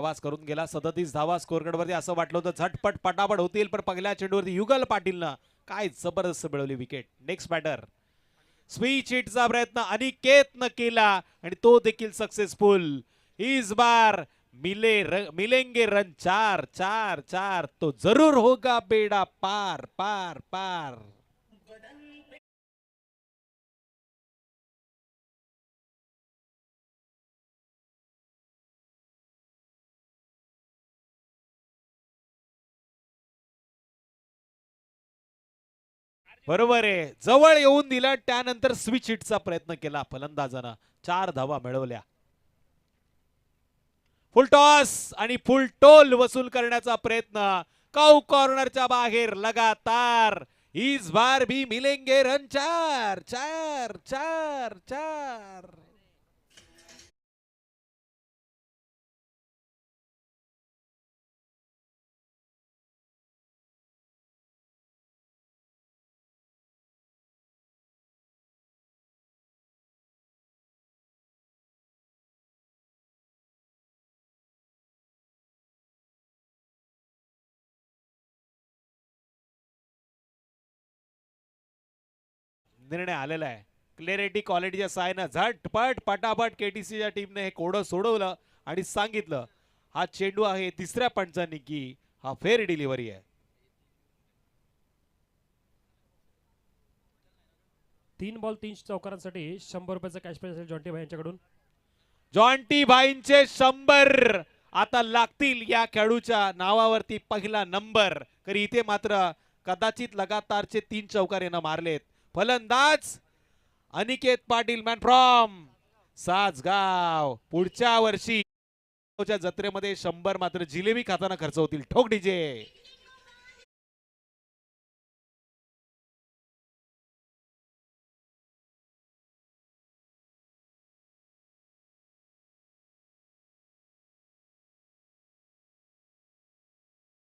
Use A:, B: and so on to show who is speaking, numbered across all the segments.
A: प्रवास करून गेला. 37 धावा स्कोअरकडवरती असं वाटलं होतं झटपट पटापट होतील, पण पहिल्या चेंडूवरती युगल पाटीलनं काय जबरदस्त मिळवली विकेट. नेक्स्ट बॅटर स्विच हिटचा प्रयत्न अनिकेतनं केला आणि तो देखील सक्सेसफुल. इस बार मिलेंगे रन चार चार चार, तो जरूर होगा बेड़ा पार पार पार. बरोबर आहे, जवळ येऊन दिला, त्यानंतर स्विच हिटचा प्रयत्न केला फलंदाजानं. 4 धावा मिळवल्या. फुल टॉस आणि फुल टोल वसूल करण्याचा प्रयत्न. काउ कॉर्नरच्या बाहेर लगातार. इस बार भी मिलेंगे रन चार चार चार चार. निर्णय आलेला आहे. क्लॅरिटी क्वालिटीच्या सायनं झटपट पटापट केटीसीच्या टीमने हे कोडं सोडवलं आणि सांगितलं हा चेंडू आहे तिसऱ्या पंचांनी की हा फेअर डिलिव्हरी आहे.
B: 3 बॉल 3 चौकारांसाठी 100 रुपयाचं कॅश प्राइज असेल जॉन्टी भाई यांच्याकडून.
A: जॉन्टी भाईंचे 100 आता लागतील या खेळूच्या नावावरती पहिला नंबर. तरी इथे मात्र कदाचित लगातारचे 3 चौकार यानं मारलेत. फलंदाज अनिकेत पाटील, मॅन फ्रॉम सासगाव. पुढच्या वर्षी जत्रेमध्ये 100 मात्र जिलेबी खाताना खर्च होतील. ठोक डीजे.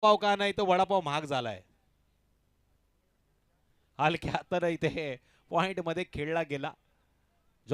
A: पाव का नाही तर वडापाव महाग झालाय. हलक्या तर इथे पॉइंट मध्ये खेळला गेला.